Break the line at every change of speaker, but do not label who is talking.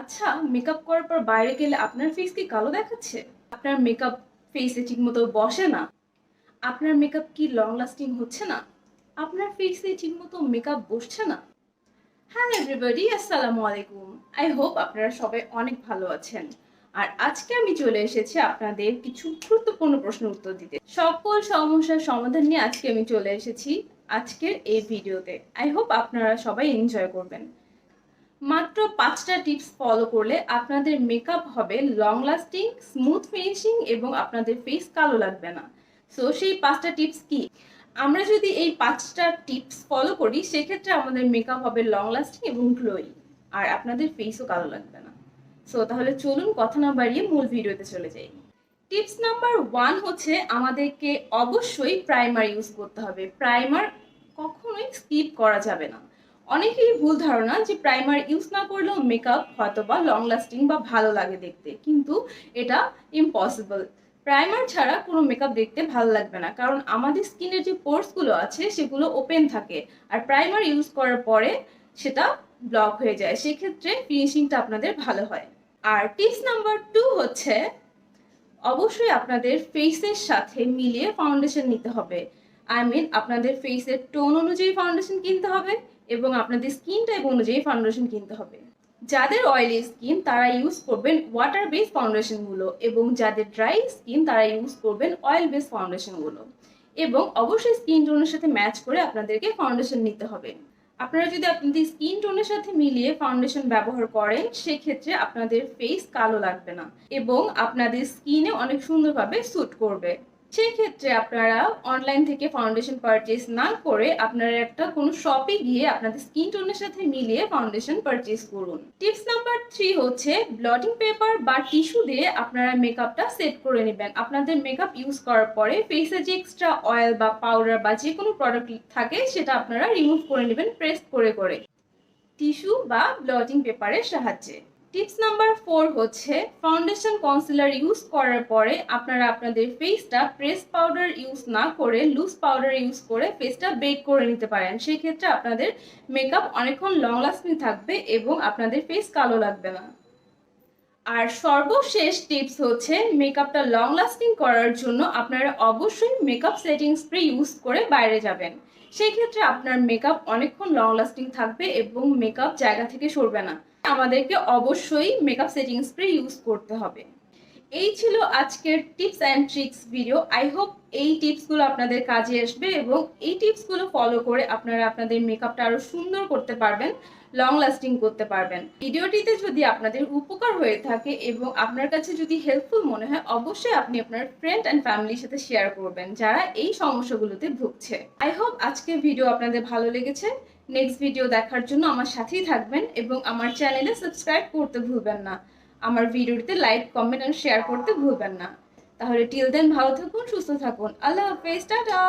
আচ্ছা, মেকআপ করার পর বাইরে গেলে আপনার ফেস কি কালো দেখাচ্ছে? আপনার মেকআপ ফেসে ঠিকমতো বসে না? আপনার মেকআপ কি লং লাস্টিং হচ্ছে না? আপনার ফেসে ঠিকমতো মেকআপ বসছে না? হ্যালো এভরিবডি, আসসালামু আলাইকুম। আই হোপ আপনারা সবাই অনেক ভালো আছেন। আর আজকে আমি চলে এসেছি আপনাদের কিছু গুরুত্বপূর্ণ প্রশ্নের উত্তর দিতে। সকল সমস্যার সমাধান নিয়ে আজকে আমি চলে এসেছি আজকের এই ভিডিওতে। আই হোপ আপনারা সবাই এনজয় করবেন। মাত্র 5টা টিপস ফলো করলে আপনাদের মেকআপ হবে লং লাস্টিং, স্মুথ ফিনিশিং এবং আপনাদের ফেস কালো লাগবে না। সো সেই 5টা টিপস কি? আমরা যদি এই 5টা টিপস ফলো করি সেক্ষেত্রে আমাদের মেকআপ হবে লং লাস্টিং এবং গ্লোয়িং, আর আপনাদের ফেসও কালো লাগবে না। সো তাহলে চলুন কথা না বাড়িয়ে মূল ভিডিওতে চলে যাই। টিপস নাম্বার 1 হচ্ছে আমাদেরকে অবশ্যই প্রাইমার ইউজ করতে হবে। প্রাইমার কখনোই স্কিপ করা যাবে না। অনেকেরই ভুল ধারণা যে প্রাইমার ইউজ না করলেও মেকআপ হয়তো বা লং লাস্টিং বা ভালো লাগে দেখতে, কিন্তু এটা ইম্পসিবল। প্রাইমার ছাড়া কোনো মেকআপ দেখতে ভালো লাগবে না, কারণ আমাদের স্কিনের যে পোর্সগুলো আছে সেগুলো ওপেন থাকে, আর প্রাইমার ইউজ করার পরে সেটা ব্লক হয়ে যায়, সেক্ষেত্রে ফিনিশিংটা আপনাদের ভালো হয়। আর টিপস নাম্বার 2 হচ্ছে অবশ্যই আপনাদের ফেসের সাথে মিলিয়ে ফাউন্ডেশন নিতে হবে। আপনাদের ফেসের টোন অনুযায়ী ফাউন্ডেশন কিনতে হবে এবং আপনাদের স্কিন টাইপ অনুযায়ী ফাউন্ডেশন কিনতে হবে। যাদের অয়েলি স্কিন তারা ইউজ করবেন ওয়াটার বেস ফাউন্ডেশনগুলো, এবং যাদের ড্রাই স্কিন তারা ইউজ করবেন অয়েল বেস ফাউন্ডেশনগুলো। এবং অবশ্যই স্কিন টোনের সাথে ম্যাচ করে আপনাদেরকে ফাউন্ডেশন নিতে হবে। আপনারা যদি আপনাদের স্কিন টোনের সাথে মিলিয়ে ফাউন্ডেশন ব্যবহার করেন সেক্ষেত্রে আপনাদের ফেস কালো লাগবে না এবং আপনাদের স্কিনে অনেক সুন্দরভাবে স্যুট করবে। সেক্ষেত্রে আপনারা অনলাইন থেকে ফাউন্ডেশন পারচেজ না করে আপনারা একটা কোনো শপে গিয়ে আপনাদের স্কিন টোনের সাথে মিলিয়ে ফাউন্ডেশন পারচেজ করুন। টিপস নাম্বার 3 হচ্ছে ব্লটিং পেপার বা টিস্যু দিয়ে আপনারা মেকআপটা সেট করে নেবেন। আপনাদের মেকআপ ইউজ করার পরে ফেসে যে এক্সট্রা অয়েল বা পাউডার বা যে কোনো প্রোডাক্ট থাকে সেটা আপনারা রিমুভ করে নেবেন প্রেস করে করে টিস্যু বা ব্লটিং পেপারের সাহায্যে। টিপস নাম্বার 4 হচ্ছে ফাউন্ডেশন কনসিলার ইউজ করার পরে আপনারা আপনাদের ফেসটা প্রেস পাউডার ইউজ না করে লুজ পাউডার ইউজ করে ফেসটা বেক করে নিতে পারেন। সেক্ষেত্রে আপনাদের মেকআপ অনেকক্ষণ লং লাস্টিং থাকবে এবং আপনাদের ফেস কালো লাগবে না। আর সর্বশেষ টিপস হচ্ছে মেকআপটা লং লাস্টিং করার জন্য আপনারা অবশ্যই মেকআপ সেটিং স্প্রে ইউজ করে বাইরে যাবেন। সেই ক্ষেত্রে আপনার মেকআপ অনেকক্ষণ লং লাস্টিং থাকবে এবং মেকআপ জায়গা থেকে সরবে না। আমাদেরকে অবশ্যই মেকআপ সেটিং স্প্রে ইউজ করতে হবে। এই ছিল আজকের tips and tricks video. I hope এই টিপসগুলো আপনাদের কাজে আসবে এবং এই টিপসগুলো ফলো করে আপনারা আপনাদের মেকআপটা আরো সুন্দর করতে পারবেন, লং লাস্টিং করতে পারবেন। ভিডিওটিতে যদি আপনাদের উপকার হয়ে থাকে এবং আপনার কাছে যদি হেল্পফুল মনে হয় অবশ্যই আপনি আপনার ফ্রেন্ড অ্যান্ড ফ্যামিলির সাথে শেয়ার করবেন যারা এই সমস্যাগুলোতে ভুগছে। আই হোপ আজকের ভিডিও আপনাদের ভালো লেগেছে। নেক্সট ভিডিও দেখার জন্য আমার সাথেই থাকবেন এবং আমার চ্যানেলে সাবস্ক্রাইব করতে ভুলবেন না। আমার ভিডিওটিতে লাইক, কমেন্ট আর শেয়ার করতে ভুলবেন না। তাহলে টিল দেন ভালো থাকুন, সুস্থ থাকুন। আল্লাহ হাফেজ, টাটা।